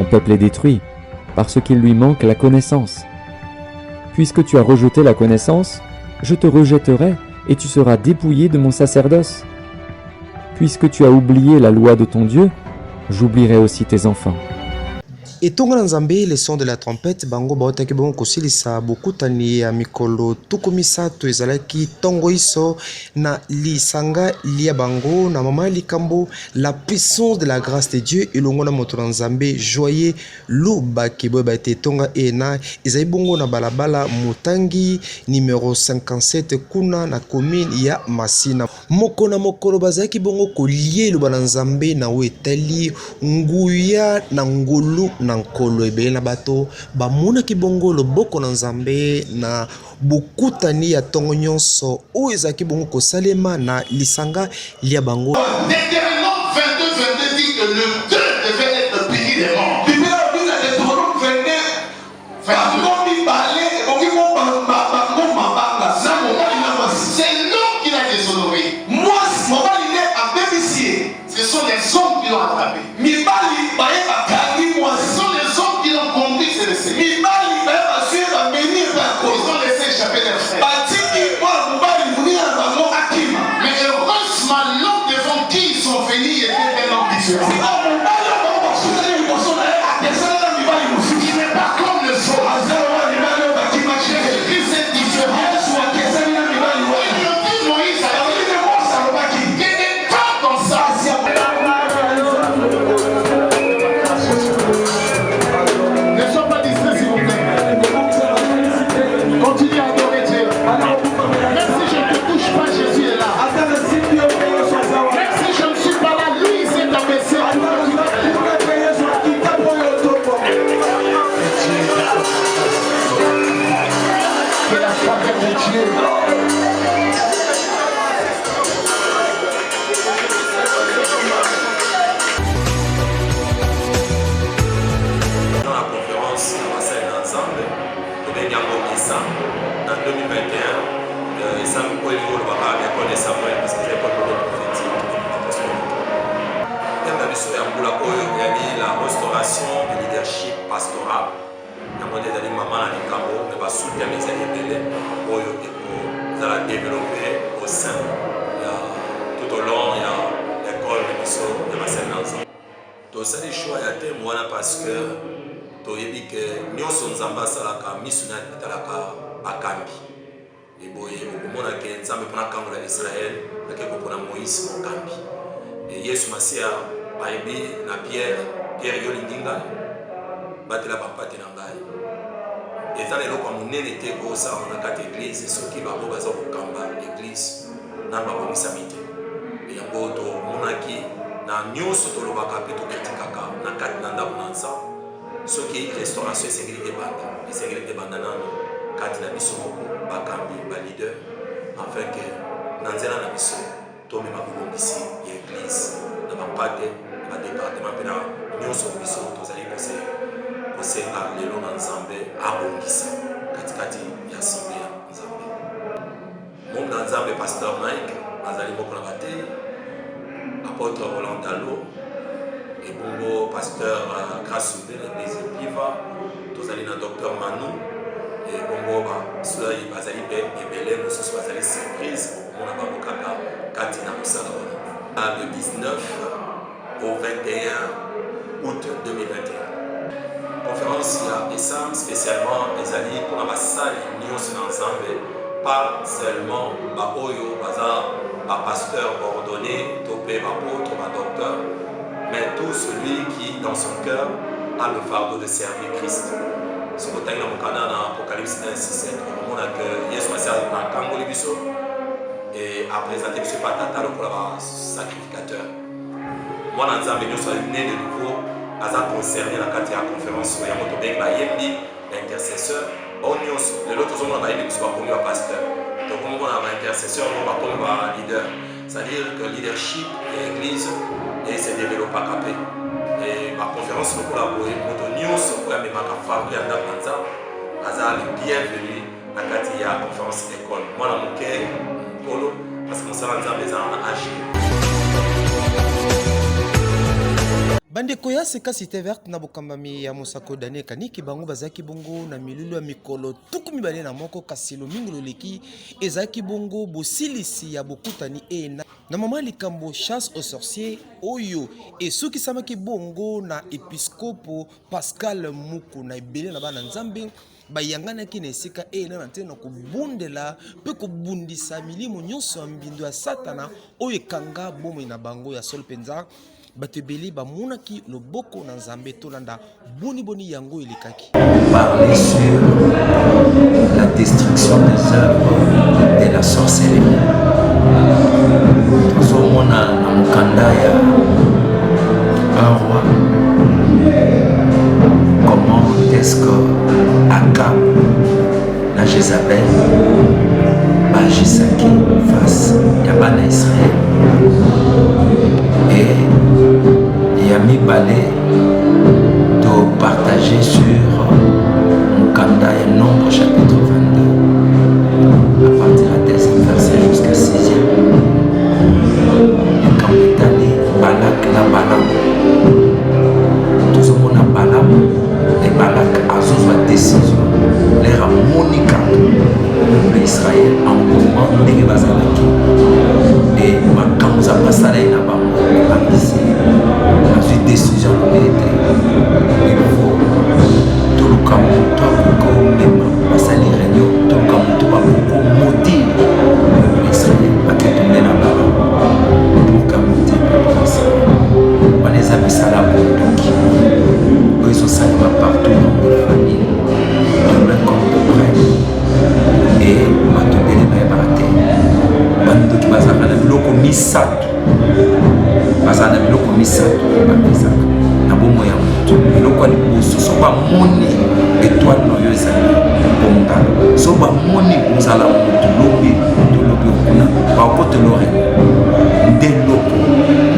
peuple est détruit, parce qu'il lui manque la connaissance. Puisque tu as rejeté la connaissance, je te rejetterai et tu seras dépouillé de mon sacerdoce. Puisque tu as oublié la loi de ton Dieu, j'oublierai aussi tes enfants. Et tonga nzambe le son de la trompette bango baotaki bongo kosilisa bokutani ya mikolo tuku misato ezalaki tongo iso na lisanga lia bango na mama likambo la puissance de la grâce de Dieu elongo na moto na nzambe joyeux lubaki boye baete tonga ena ezali bongo na balabala motangi numéro 57 kuna na commune ya Masina moko na mokolo bazalaki bongo kolie loba na nzambe na we etali nguya na ngulu na nkolo ebele na bato bamonaki bongo loboko na nzambe na bokutani ya ntongo nyonso oyo ezalaki bongo kosalema na lisanga lia bango. Deutéronome 22 dit que le 2 devait être le pays des morts. C'est l'homme qui l'a déshonoré. Ce sont les hommes qui l'ont attrapé. Ce sont les hommes qui l'ont conduit, c'est le Seigneur. Ils ont laissé échapper leurs frères. Mais heureusement, l'homme devant qui ils sont venus était un homme différent. Qui n'est pas comme le autres. Jésus est différent. Il a dit Moïse qu'il n'est pas comme ça. Ne sois pas distrait, s'il vous plaît. Continue à adorer Dieu. Même si je ne te touche pas, Jésus est là. Même si je ne suis pas là, lui il s'est abaissé. Que la faveur de Dieu. Dans la conférence à Marseille ensemble, nous avons en 2021, Sam Poelio l'école de Samuel, parce que j'ai pas de prophétique apostolique. Il y a la restauration du leadership pastoral. Il y a des mamans à l'école, mais pas soutenir les alliés pour développer au sein. Tout au long, il y a l'école de mission de Marseille ensemble. Donc ça les choix ya te mwana parce que toyebi ke nyonso nzamba asalaka miso na etalaka bakambi eboye okomona ke nzambe mpona nkambo na Israel akeko mpona Moïse mokambi Yesu Masiya bayebi na Pierre yo lingi ngai batela bampate na ngai eza na eloko ya monene te kosalama na kati eglise soki bango baza kokamba eglise na babongisami te yango tomonaki na nyonso tolobaka mpe tokritikaka na kati na ndako na nzambe soki restauration esengeli ebanda nano kati na biso moko bakambi balider afin ke na nzela na biso tomema bobongisi ya eglise na bampate na badepartement mpe na nyonso biso tozali kosenga lelo na nzambe abongisa katikati ya asamble ya nzambe momu na nzambe pasteur Mike azali moko na batei apôtre Roland Dalo et bongo pasteur Grâce de l'église Piva, tous allés dans docteur Manu et bongo ceux qui bazali ebele nous ce bazali surprise on a pas bokaka katina musala le 19 au 21 août 2021 conférence ya Essam spécialement les alliés pour la salle nyonso na nzambe pas seulement ba oyo baza un pasteur ordonné, topé, apôtre, un docteur, mais tout celui qui, dans son cœur, a le fardeau de servir Christ. Ce que tu as dans mon canal dans Apocalypse 1, 6, 7, au moment que Jésus a servi dans Kango Libiso et a présenté M. Patata pour le sacrificateur. Moi, dans Nzambe, nous sommes nés de nouveau, à concerné la conférence sur Yamoto Ben Bayembi, l'intercesseur. Le l'autre jour, on a eu un pasteur. Donc, on a un intercesseur, on va comme un leader. C'est-à-dire que le leadership de l'église se développe à Capé. Et ma conférence, nous collaborons pour nous, pour la famille, le bienvenue à la conférence d'école. Moi, je suis parce qu'on s'est rendu à âge. bandeko ya seka cité verte na bokambami ya mosako Daniel Kaniki bango bazaki bongo na milulu ya mikolo tuku mibale na moko kasi lomingo loleki ezaki bongo bosilisi ya bokutani na mama likambo chasse aux sorciers oyo esukisamaki bongo na episkopo Pascal Muku na ebele na bana nzambe bayanganaki na esika na ntena kobundela mpe kobundisa milimo nyonso ya mbindo ya satana oyo ekanga bomoi na bango ya sol penza bato ebele bamonaki loboko na nzambe tolanda boni yango elekaki. Parler sur la destruction des œuvres de la sorcellerie. Tozomona na mokanda ya un roi comment est-ce que Akab na Jézabel bagisaki face ya bana Israël et ya mibale de partager sur Mukanda et Nombre chapitre 22 à partir du 10e verset jusqu'à 6e. Et quand on est allé Balak na Balam, tout ce monde a Balam et Balak a une décision. Les Ramonika, le Israël en mouvement de Bazalaki et Makamuza Pasale na Bambo a une décision il faut tout le Kamuto beaucoup même Basali Réunion tout le Kamuto beaucoup maudit le peuple Israël à qui tomber na Balam pour Kamuti le peuple Israël on les a mis à la Bondoki ils sont salués partout dans les familles de loin comme de près et Matobele na Barate Bandoki Bazakana Biloko Misato Bazana Biloko Misato Babizaka na bomo ya mutu biloko ali bosusu bamoni étoile noyo ezali bongala so bamoni ozala mutu lobi okuna bakotolore nde loko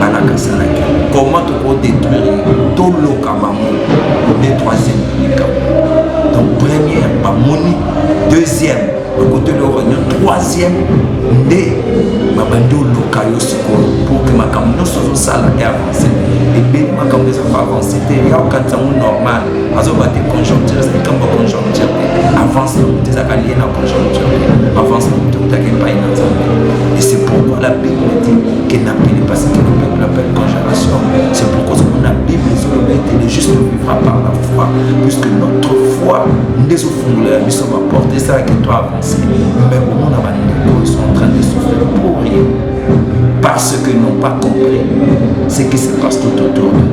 balakasalaki comment toko détruire toloka bango le troisième likambo donc première bamoni deuxième bakotolore troisième nde babandi oloka yo sikoyo pour que makambo nyonso ozosala e avance ebeli makambo ezaka avance te ya okati yango normal azoba te conjoncture ezali likambo ya conjoncture te avance na moto ezaka lie na conjoncture avance na moto okutaki epai na nzambe et c'est pourquoi la Bible dit que n'appelle pas ce que le peuple appelle congélation. C'est pourquoi la Bible dit le juste vivra par la foi puisque notre foi nous sommes apportés ça que toi avancer mais au moment où ils sont en train de souffrir pour rien parce qu'ils n'ont pas compris ce qui se passe tout autour d'eux.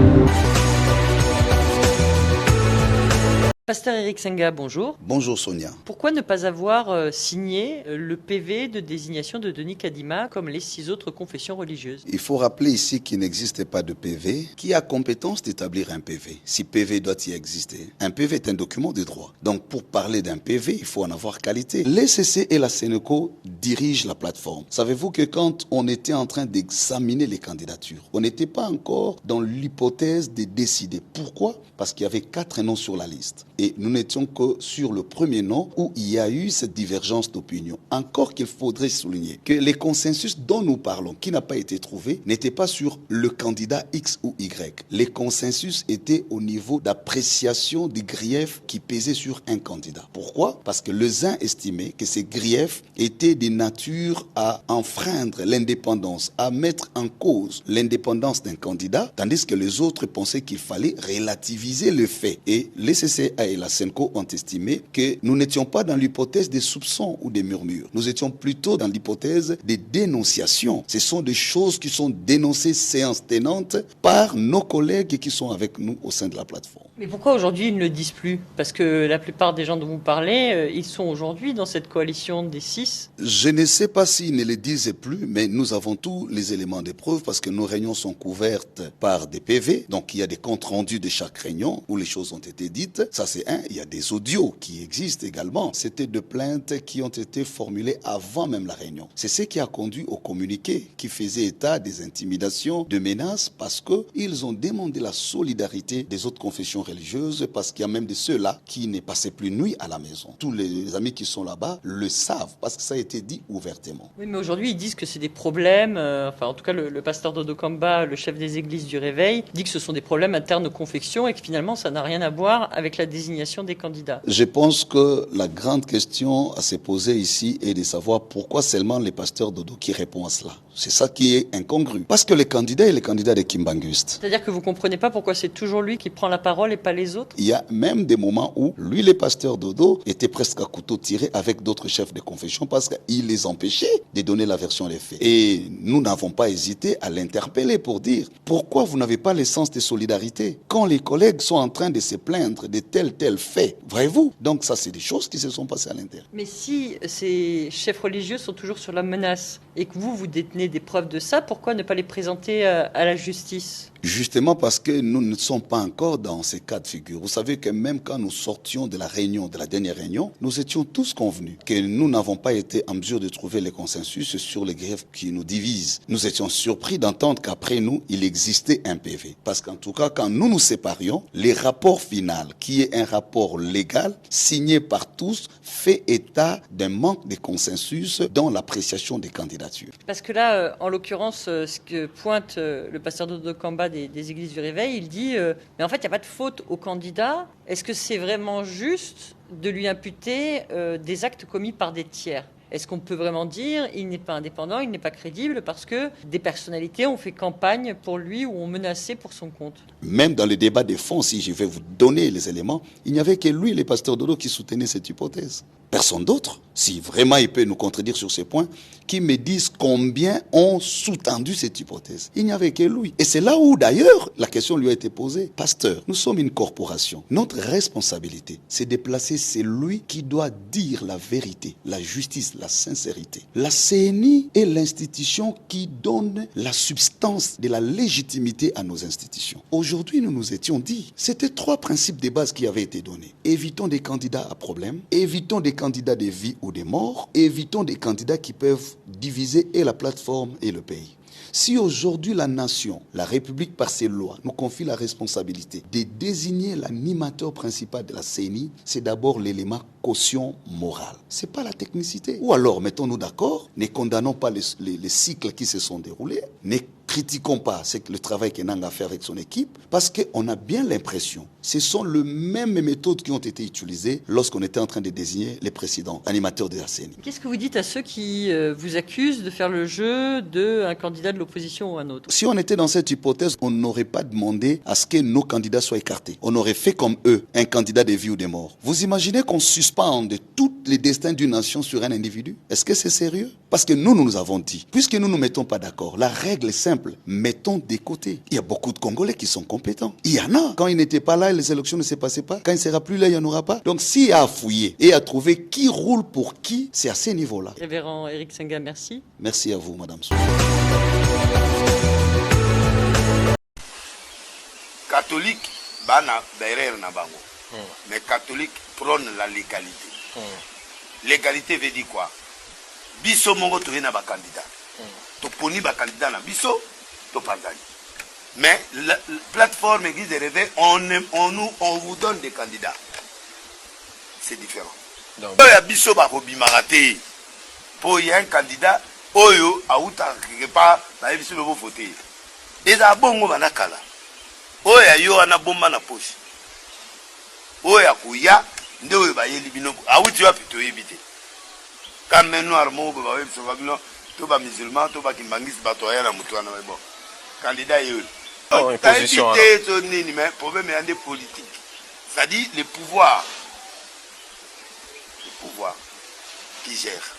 Pasteur Eric Senga, bonjour. Bonjour Sonia. Pourquoi ne pas avoir signé le PV de désignation de Denis Kadima comme les 6 autres confessions religieuses? Il faut rappeler ici qu'il n'existe pas de PV qui a compétence d'établir un PV. Si PV doit y exister, un PV est un document de droit. Donc pour parler d'un PV, il faut en avoir qualité. L'ECC et la Sénéco dirigent la plateforme. Savez-vous que quand on était en train d'examiner les candidatures, on n'était pas encore dans l'hypothèse de décider. Pourquoi? Parce qu'il y avait 4 noms sur la liste. Et nous n'étions que sur le premier nom où il y a eu cette divergence d'opinion. Encore qu'il faudrait souligner que les consensus dont nous parlons, qui n'a pas été trouvé, n'étaient pas sur le candidat X ou Y. Les consensus étaient au niveau d'appréciation des griefs qui pesaient sur un candidat. Pourquoi? Parce que les uns estimaient que ces griefs étaient de nature à enfreindre l'indépendance, à mettre en cause l'indépendance d'un candidat, tandis que les autres pensaient qu'il fallait relativiser le fait. Et les CCA et la Senco ont estimé que nous n'étions pas dans l'hypothèse des soupçons ou des murmures. Nous étions plutôt dans l'hypothèse des dénonciations. Ce sont des choses qui sont dénoncées séance tenante par nos collègues qui sont avec nous au sein de la plateforme. Mais pourquoi aujourd'hui ils ne le disent plus? Parce que la plupart des gens dont vous parlez, ils sont aujourd'hui dans cette coalition des 6. Je ne sais pas s'ils ne le disent plus, mais nous avons tous les éléments de preuve parce que nos réunions sont couvertes par des PV. Donc il y a des comptes rendus de chaque réunion où les choses ont été dites. Ça, c'est un. Il y a des audios qui existent également. C'était de plaintes qui ont été formulées avant même la réunion. C'est ce qui a conduit au communiqué qui faisait état des intimidations, de menaces, parce qu'ils ont demandé la solidarité des autres confessions religieuses, parce qu'il y a même de ceux-là qui ne passaient plus nuit à la maison. Tous les amis qui sont là-bas le savent, parce que ça a été dit ouvertement. Oui, mais aujourd'hui, ils disent que c'est des problèmes, en tout cas, le pasteur Dodo Kamba, le chef des églises du Réveil, dit que ce sont des problèmes internes aux confessions et que finalement, ça n'a rien à voir avec la désignation des candidats. Je pense que la grande question à se poser ici est de savoir pourquoi seulement les pasteurs Dodo qui répondent à cela. C'est ça qui est incongru. Parce que les candidats est le candidat de Kimbanguiste. C'est-à-dire que vous ne comprenez pas pourquoi c'est toujours lui qui prend la parole et pas les autres? Il y a même des moments où lui, les pasteurs Dodo, était presque à couteau tiré avec d'autres chefs de confession parce qu'il les empêchait de donner la version des faits. Et nous n'avons pas hésité à l'interpeller pour dire pourquoi vous n'avez pas le sens de solidarité quand les collègues sont en train de se plaindre de tel fait. Voyez-vous? Donc ça, c'est des choses qui se sont passées à l'intérieur. Mais si ces chefs religieux sont toujours sur la menace et que vous détenez des preuves de ça, pourquoi ne pas les présenter à la justice? Justement parce que nous ne sommes pas encore dans ces cas de figure. Vous savez que même quand nous sortions de la réunion, de la dernière réunion, nous étions tous convenus que nous n'avons pas été en mesure de trouver le consensus sur les grèves qui nous divisent. Nous étions surpris d'entendre qu'après nous, il existait un PV. Parce qu'en tout cas, quand nous nous séparions, le rapport final, qui est un rapport légal, signé par tous, fait état d'un manque de consensus dans l'appréciation des candidatures. Parce que là, en l'occurrence, ce que pointe le pasteur Dodo Kamba des églises du Réveil, il dit mais en fait, il n'y a pas de faute au candidat. Est-ce que c'est vraiment juste de lui imputer des actes commis par des tiers? Est-ce qu'on peut vraiment dire il n'est pas indépendant, il n'est pas crédible parce que des personnalités ont fait campagne pour lui ou ont menacé pour son compte? Même dans le débat des fonds, si je vais vous donner les éléments, il n'y avait que lui, le pasteur Dodo, qui soutenait cette hypothèse. Personne d'autre, si vraiment il peut nous contredire sur ces points, qui me disent combien ont sous-tendu cette hypothèse. Il n'y avait que lui. Et c'est là où, d'ailleurs, la question lui a été posée. Pasteur, nous sommes une corporation. Notre responsabilité, c'est de placer celui qui doit dire la vérité, la justice, la sincérité. La CNI est l'institution qui donne la substance de la légitimité à nos institutions. Aujourd'hui, nous nous étions dit, c'était 3 principes de base qui avaient été donnés. Évitons des candidats à problème, évitons des candidats de vie ou de mort, évitons des candidats qui peuvent diviser et la plateforme et le pays. Si aujourd'hui la nation, la République par ses lois, nous confie la responsabilité de désigner l'animateur principal de la CNI, c'est d'abord l'élément caution morale. C'est pas la technicité. Ou alors, mettons-nous d'accord, ne condamnons pas les cycles qui se sont déroulés, ne critiquons pas le travail qu'Enang a fait avec son équipe, parce qu'on a bien l'impression, ce sont les mêmes méthodes qui ont été utilisées lorsqu'on était en train de désigner les précédents animateurs de la CNI. Qu'est-ce que vous dites à ceux qui vous accusent de faire le jeu d'un candidat de l'opposition ou un autre? Si on était dans cette hypothèse, on n'aurait pas demandé à ce que nos candidats soient écartés. On aurait fait comme eux, un candidat de vie ou de mort. Vous imaginez qu'on suspende tous les destins d'une nation sur un individu? Est-ce que c'est sérieux? Parce que nous avons dit, puisque nous ne nous mettons pas d'accord, la règle est simple, mettons des côtés. Il y a beaucoup de Congolais qui sont compétents. Il y en a. Quand ils n'étaient pas là, les élections ne se passaient pas. Quand il ne sera plus là, il n'y en aura pas. Donc s'il y a à fouiller et à trouver qui roule pour qui, c'est à ce niveau-là. Révérend Éric Senga, merci. Merci à vous, Madame. Catholique, bana derrière na bango. Mais catholique prône la légalité. Légalité veut dire quoi? Biso mongo to na ba candidat. To poni ba candidat na biso to panzani. Mais la plateforme Église des Réveils, on vous donne des candidats. C'est différent. Donc ya biso ba robimarate. Pour y a un candidat oyo auta quelque part ba biso be voter. Et za bongo banakala. Oya yo ana bomba na poche. Oya kuya nde oyo bayeli bino awuti wapi to yebite. Quand noir mo ba web so babino to ba musulman to ba kimbangisi bato ya na mutu na bo. Candidat yo. Opposition to nini mais problème est politique. C'est-à-dire le pouvoir qui gère.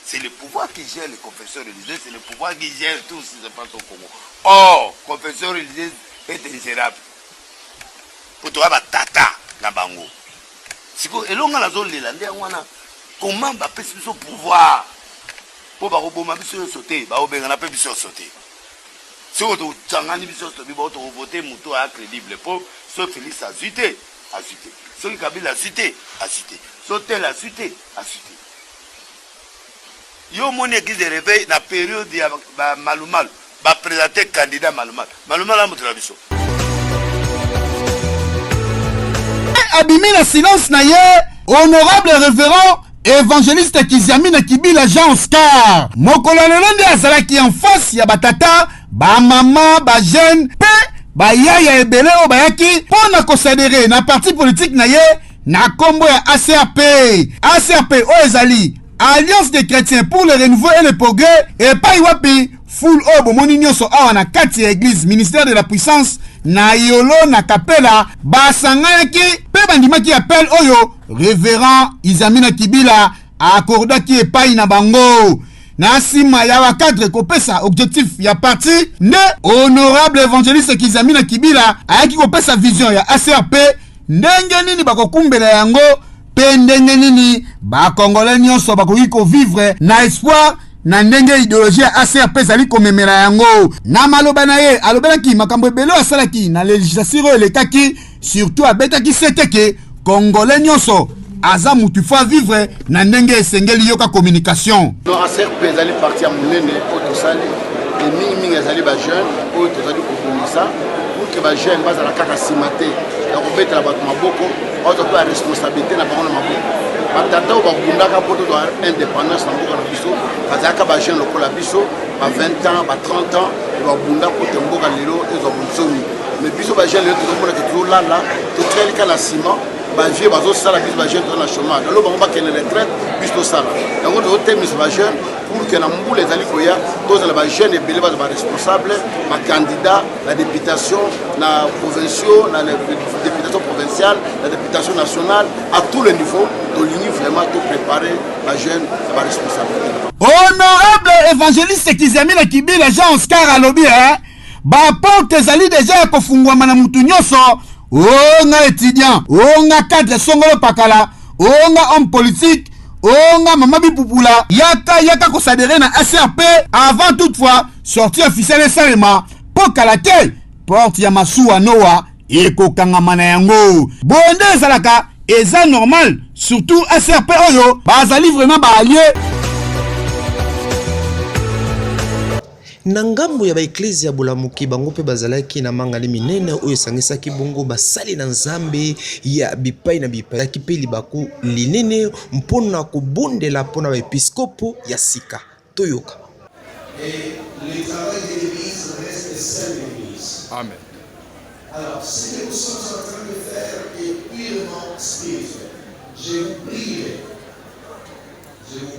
C'est le pouvoir qui gère les confesseurs religieux, c'est le pouvoir qui gère tout ce qui se passe au Congo. Or, confesseurs religieux est ingérable. Pour toi, tata na bango. Siko elonga la zone lela ndia wana comment ba pesi biso pouvoir pour ba roboma biso sauter, ba obenga na pe biso sauter. Si on to tsangani biso to bi ba to voter muto a crédible pour ce Félix Azute azwi te soki kabila azwi te azwi te so tel azwi te azwi te yo omoni église de réveil na période ya malumalu baprésente candidat malumalu malumalu amotola biso abimi na silence na ye honorable révérend évangéliste Kiziamina Kibila Jean Oscar mokolo lelo nde azalaki en face ya batata bamama bajeune mpe bayaya ebele oyo bayaki mpo na kosadere na parti politique na ye na nkombo ya ACRP oyo ezali Alliance des chrétiens pour le renouveau et le progrès epai wapi foule oyo bomoni nyonso awa na kati ya église ministère de la puissance na yolo na kapela basangayaki mpe bandimaki appel oyo révérend Izamina Kibila akordaki epai na bango na nsima ya wakadre kopesa objectif ya parti nde honorable évangéliste Kizamina Kibila ayaki kopesa vision ya ACRP ndenge nini bakokumbela yango mpe ndenge nini bakongole nyonso bakoki kovivre na espoir na ndenge idéologie ya ACRP ezali komemela yango na maloba na ye alobelaki makambo ebele asalaki na législature oyo elekaki surtout abetaki seteke kongole nyonso aza mutu fa vivre na ndenge esengeli yoka communication no ACRP ezali parti ya monene oyo tosali mingimingi ezali bajeune oyo tozali kobongisa pour ke bajeune bazala kaka nsima te ya kobetela bato maboko oyo tokoya responsabilité na bango na maboko batata oyo babundaka mpo tozwa indépendance na mboka na biso bazalaka bajeune lokola biso ba 20 ans ba 30 ans babunda mpo te mboka lelo ezwa bonsomi mais biso bajeune lelo tozomonaka tozolala totrelika na nsima bavie bazosala biso bajeune toza na chômage alo bango bakende retraite biso tosala yango tozotemisa bajeune pour que na mbula ezali koya tozala bajeune ebele baza baresponsable bacandidat la députation na provinciaux na députation provinciale la députation nationale à tous les niveaux tolingi vraiment topréparer bajeune na baresponsabilité honorable évangéliste Kiziamina Kibila Jean Oscar alobi baporte ezali deja ya kofungwama na mutu nyonso onga étudiant onga cadre songolo pakala onga homme politique onga mama bipupula yaka kosadere na ACRP avant toutefois sortie officielle esalema mpo kala te porte ya masuwa noa ekokangama na yango bonde ezalaka eza normal surtout ACRP oyo bazali vraiment baallié na ngambo ya baeklise ya bolamuki bango mpe bazalaki na mangani minene oyo esangisaki bongo basali na nzambe ya bipai na bipai yaki mpe libaku linene mpona kobondela mpona baepiskopo ya sika toyoka. Amen. Alors, ce que nous sommes en train de faire est purement spirituel. Je vous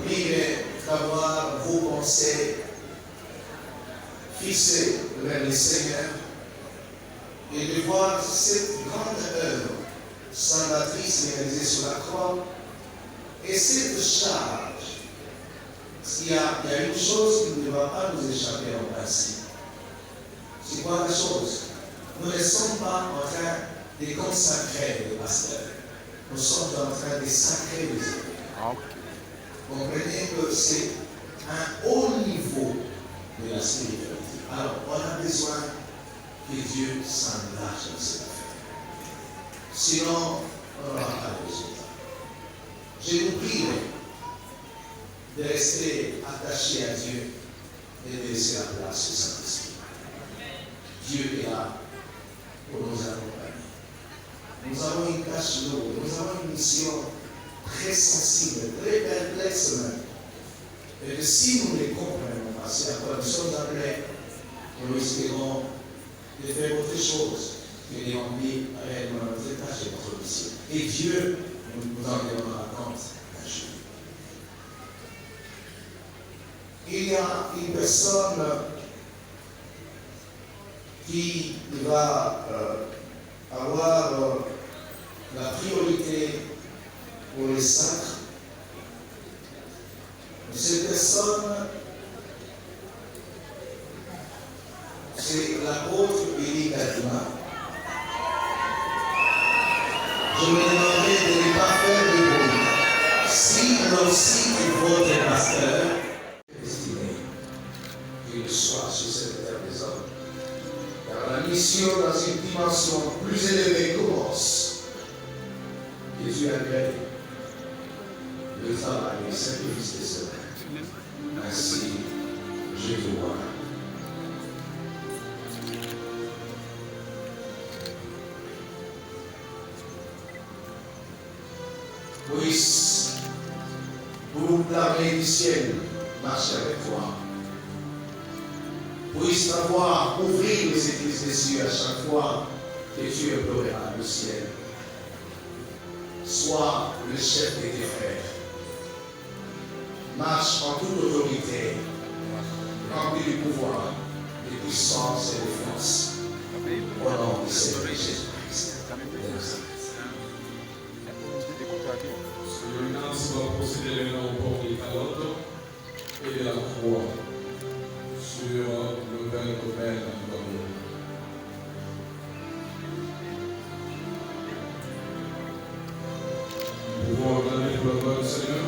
prierai d'avoir vos pensées fixé vers le Seigneur et de voir cette grande œuvre salvatrice réalisée sur la croix et cette charge. Il y a une chose qui ne va pas nous échapper en principe. C'est quoi la chose? Nous ne sommes pas en train de consacrer le pasteur. Nous sommes en train de sacrer les œuvres. Comprenez que c'est un haut niveau de la spiritualité. Alors, on a besoin que Dieu s'engage dans cette affaire. Sinon, on n'aura pas de résultat. Je vous prie de rester attaché à Dieu et de laisser la place au Saint-Esprit. Dieu est là pour nous accompagner. Nous avons une tâche lourde, nous avons une mission très sensible, très perplexe même. Et que si nous ne comprenons pas, c'est à quoi nous sommes appelés, nous espérons de faire autre chose que de remplir réellement notre tâche et notre mission. Et Dieu nous en donnera compte un jour. Il y a une personne qui va avoir la priorité pour les sacres. Cette personne, c'est l'apôtre Élie Kadima. Je me demanderai de ne pas faire de bruit. Si l'on cite votre pasteur, estimez qu'il soit sur cette terre des hommes. Car la mission dans une dimension plus élevée commence et tu agrées le travail et le sacrifice des semaines. Ainsi, je te vois. Puisse, pour l'armée du ciel, marcher avec toi. Puisse savoir ouvrir les églises des cieux à chaque fois que tu éploreras le ciel. Sois le chef de tes frères. Marche en toute autorité, rempli du pouvoir, de puissance et de force. Au nom du Seigneur Jésus-Christ. Celui-ci va procéder maintenant au port des calottes et de la croix sur le verre du ballon. Nous pouvons acclamer pour la gloire du Seigneur.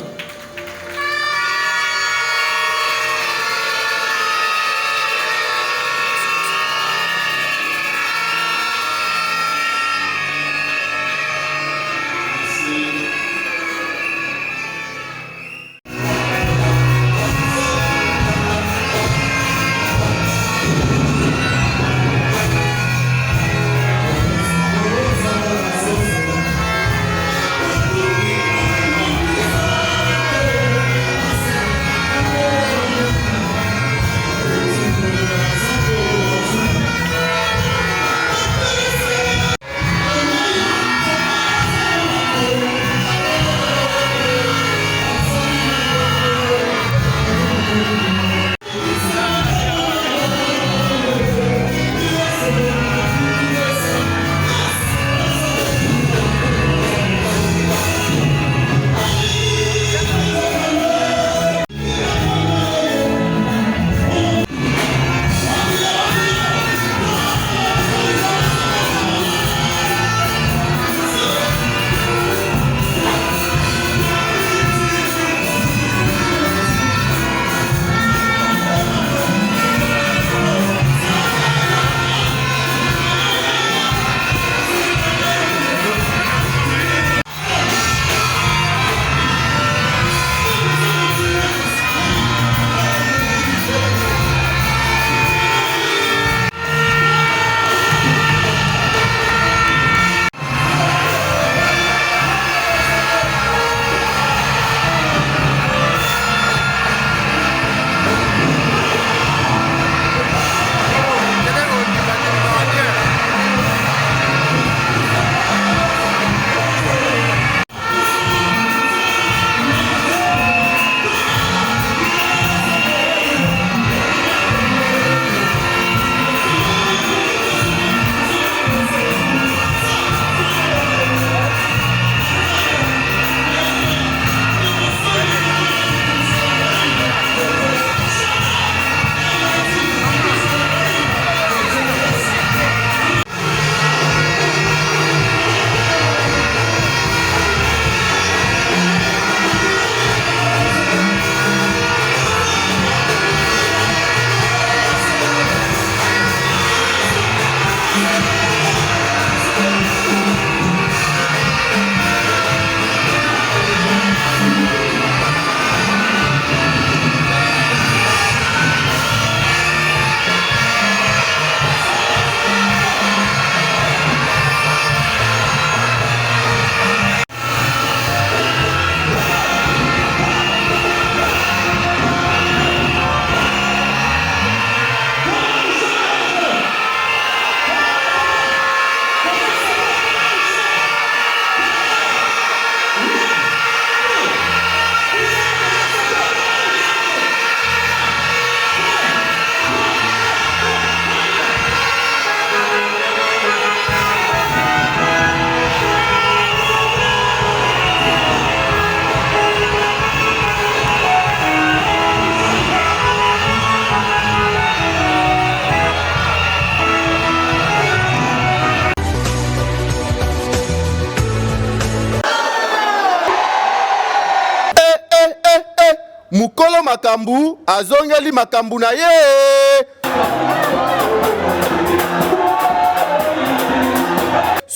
mukolo makambu azongeli makambu na ye.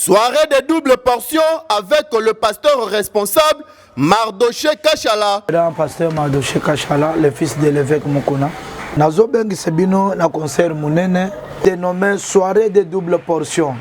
Soirée de double portion avec le pasteur responsable Mardoché Kachala. Le pasteur Mardoché Kachala, le fils de l'évêque Mukuna. Nazo bengi sebino na concert munene dénommé Soirée de double portion.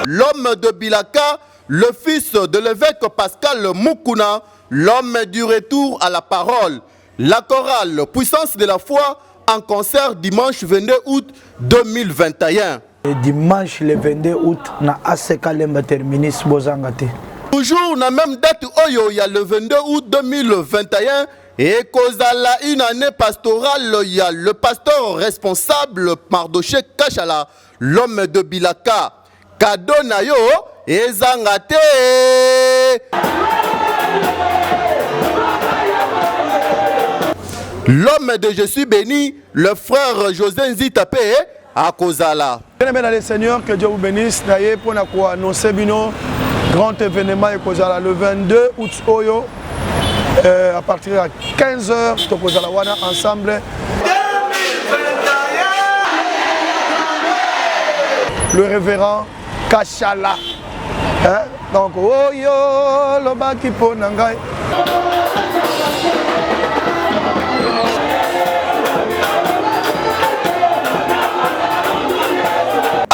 L'homme de Bilaka, le fils de l'évêque Pascal Mukuna, l'homme du retour à la parole. La chorale Puissance de la foi en concert dimanche 22 août 2021. Et dimanche le 22 août na ACK Lemba Terminus Bozangate. Toujours na même date oyo il y a le 22 août 2021 et kozala une année pastorale, il y a le pasteur responsable Mardoché Kachala, l'homme de Bilaka. Cadeau na yo ezangate. L'homme de Je suis béni, le frère José Nzitapé à Kozala. Bien-aimés dans le Seigneur, que Dieu vous bénisse. D'ailleurs, pour nous annoncer bino grand événement à Kozala le 22 août oyo à partir de 15h, to Kozala wana ensemble. Le révérend Kachala. Donc oyo lobaki ponangai.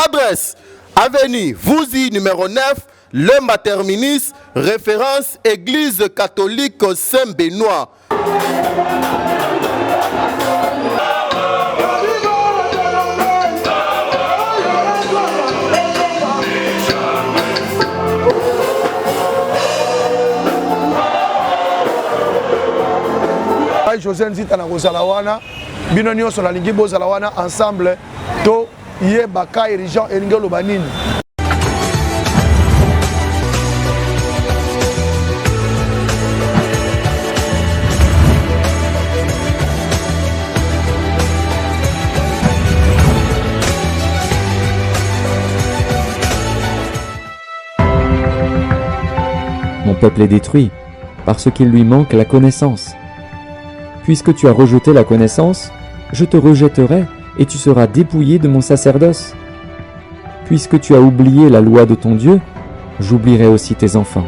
Adresse, avenue Vouzi numéro 9, Lemba Terminus, référence Église catholique Saint-Benoît. José Nzita na kozala wana bino nyonso na lingi bozala wana ensemble to ye baka irigeant elingi oloba nini. Mon peuple est détruit parce qu'il lui manque la connaissance. Puisque tu as rejeté la connaissance, je te rejetterai et tu seras dépouillé de mon sacerdoce. Puisque tu as oublié la loi de ton Dieu, j'oublierai aussi tes enfants.